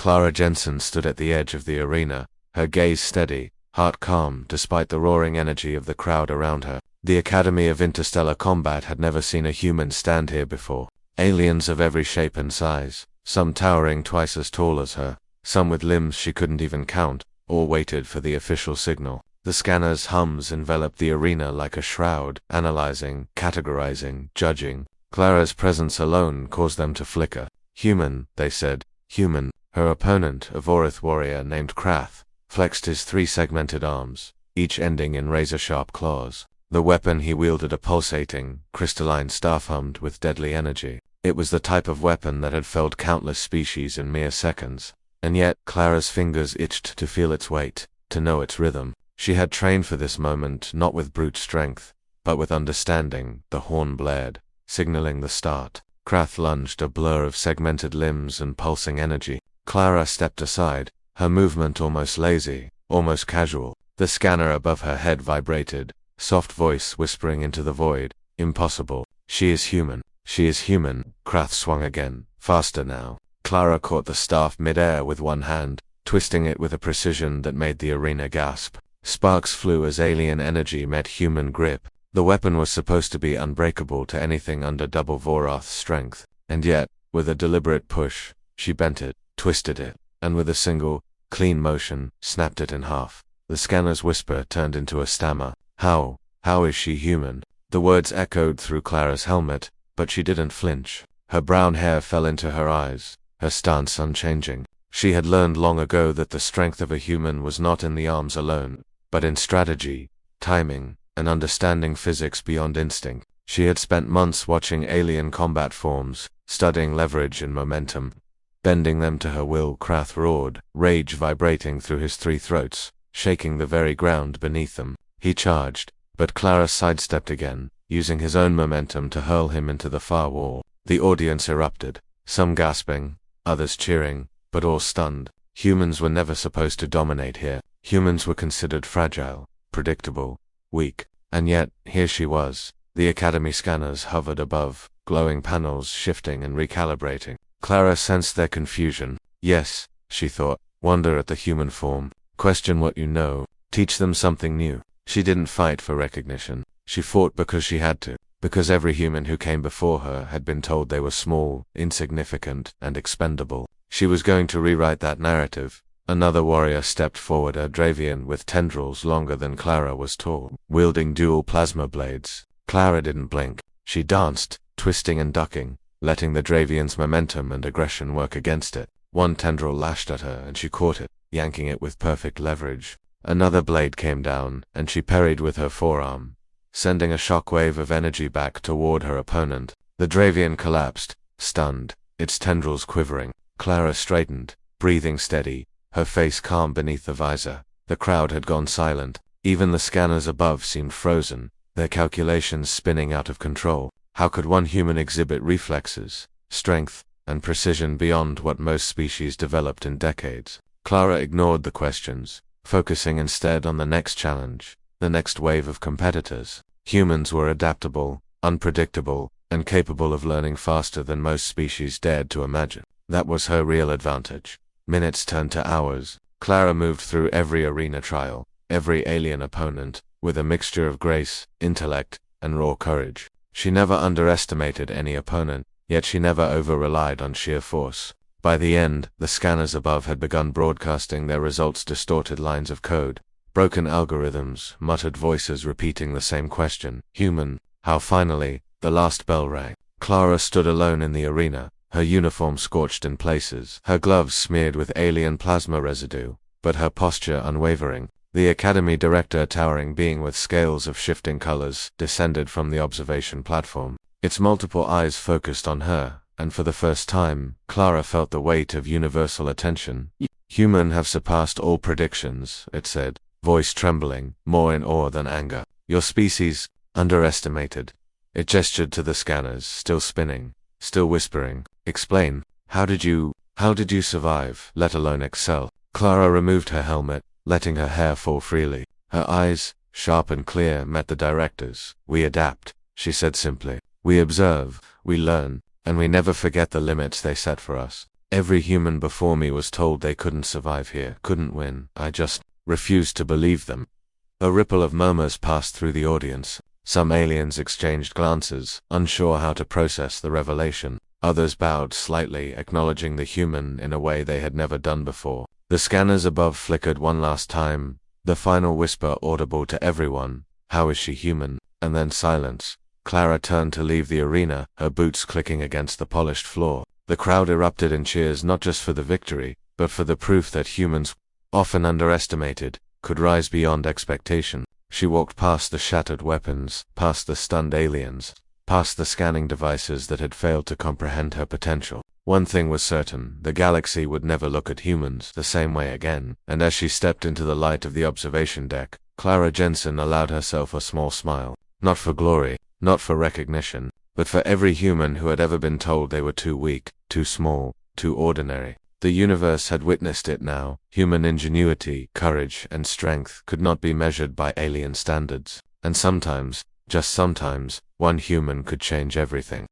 Clara Jensen stood at the edge of the arena, her gaze steady, heart calm despite the roaring energy of the crowd around her. The Academy of Interstellar Combat had never seen a human stand here before. Aliens of every shape and size, some towering twice as tall as her, some with limbs she couldn't even count, all waited for the official signal. The scanner's hums enveloped the arena like a shroud, analyzing, categorizing, judging. Clara's presence alone caused them to flicker. Human, they said, human. Her opponent, a Vorith warrior named Krath, flexed his three-segmented arms, each ending in razor-sharp claws. The weapon he wielded a pulsating, crystalline staff hummed with deadly energy. It was the type of weapon that had felled countless species in mere seconds. And yet, Clara's fingers itched to feel its weight, to know its rhythm. She had trained for this moment not with brute strength, but with understanding. The horn blared, signaling the start. Krath lunged, a blur of segmented limbs and pulsing energy. Clara stepped aside, her movement almost lazy, almost casual. The scanner above her head vibrated, soft voice whispering into the void. Impossible. She is human. She is human. Krath swung again, faster now. Clara caught the staff mid-air with one hand, twisting it with a precision that made the arena gasp. Sparks flew as alien energy met human grip. The weapon was supposed to be unbreakable to anything under double Vorath's strength. And yet, with a deliberate push, she bent it, twisted it, and with a single, clean motion, snapped it in half. The scanner's whisper turned into a stammer. How is she human? The words echoed through Clara's helmet, but she didn't flinch. Her brown hair fell into her eyes, her stance unchanging. She had learned long ago that the strength of a human was not in the arms alone, but in strategy, timing, and understanding physics beyond instinct. She had spent months watching alien combat forms, studying leverage and momentum, bending them to her will. Krath roared, rage vibrating through his three throats, shaking the very ground beneath them. He charged, but Clara sidestepped again, using his own momentum to hurl him into the far wall. The audience erupted, some gasping, others cheering, but all stunned. Humans were never supposed to dominate here. Humans were considered fragile, predictable, weak. And yet, here she was. The Academy scanners hovered above, glowing panels shifting and recalibrating. Clara sensed their confusion. Yes, she thought, wonder at the human form, question what you know, teach them something new. She didn't fight for recognition. She fought because she had to, because every human who came before her had been told they were small, insignificant, and expendable. She was going to rewrite that narrative. Another warrior stepped forward, a Dravian with tendrils longer than Clara was tall, wielding dual plasma blades. Clara didn't blink. She danced, twisting and ducking, letting the Dravian's momentum and aggression work against it. One tendril lashed at her and she caught it, yanking it with perfect leverage. Another blade came down, and she parried with her forearm, sending a shockwave of energy back toward her opponent. The Dravian collapsed, stunned, its tendrils quivering. Clara straightened, breathing steady, her face calm beneath the visor. The crowd had gone silent. Even the scanners above seemed frozen, their calculations spinning out of control. How could one human exhibit reflexes, strength, and precision beyond what most species developed in decades? Clara ignored the questions, focusing instead on the next challenge, the next wave of competitors. Humans were adaptable, unpredictable, and capable of learning faster than most species dared to imagine. That was her real advantage. Minutes turned to hours. Clara moved through every arena trial, every alien opponent, with a mixture of grace, intellect, and raw courage. She never underestimated any opponent, yet she never over-relied on sheer force. By the end, the scanners above had begun broadcasting their results, distorted lines of code, broken algorithms, muttered voices repeating the same question. Human. How? Finally, the last bell rang. Clara stood alone in the arena, her uniform scorched in places, her gloves smeared with alien plasma residue, but her posture unwavering. The Academy director, a towering being with scales of shifting colors, descended from the observation platform. Its multiple eyes focused on her, and for the first time, Clara felt the weight of universal attention. Human have surpassed all predictions, it said, voice trembling, more in awe than anger. Your species, underestimated. It gestured to the scanners, still spinning, still whispering. Explain. How did you survive, let alone excel? Clara removed her helmet, letting her hair fall freely. Her eyes, sharp and clear, met the director's. We adapt, she said simply. We observe, we learn, and we never forget the limits they set for us. Every human before me was told they couldn't survive here, couldn't win. I just refused to believe them. A ripple of murmurs passed through the audience. Some aliens exchanged glances, unsure how to process the revelation. Others bowed slightly, acknowledging the human in a way they had never done before. The scanners above flickered one last time, the final whisper audible to everyone, "How is she human?" And then silence. Clara turned to leave the arena, her boots clicking against the polished floor. The crowd erupted in cheers not just for the victory, but for the proof that humans, often underestimated, could rise beyond expectation. She walked past the shattered weapons, past the stunned aliens, past the scanning devices that had failed to comprehend her potential. One thing was certain, the galaxy would never look at humans the same way again, and as she stepped into the light of the observation deck, Clara Jensen allowed herself a small smile. Not for glory, not for recognition, but for every human who had ever been told they were too weak, too small, too ordinary. The universe had witnessed it now. Human ingenuity, courage, and strength could not be measured by alien standards. And sometimes, just sometimes, one human could change everything.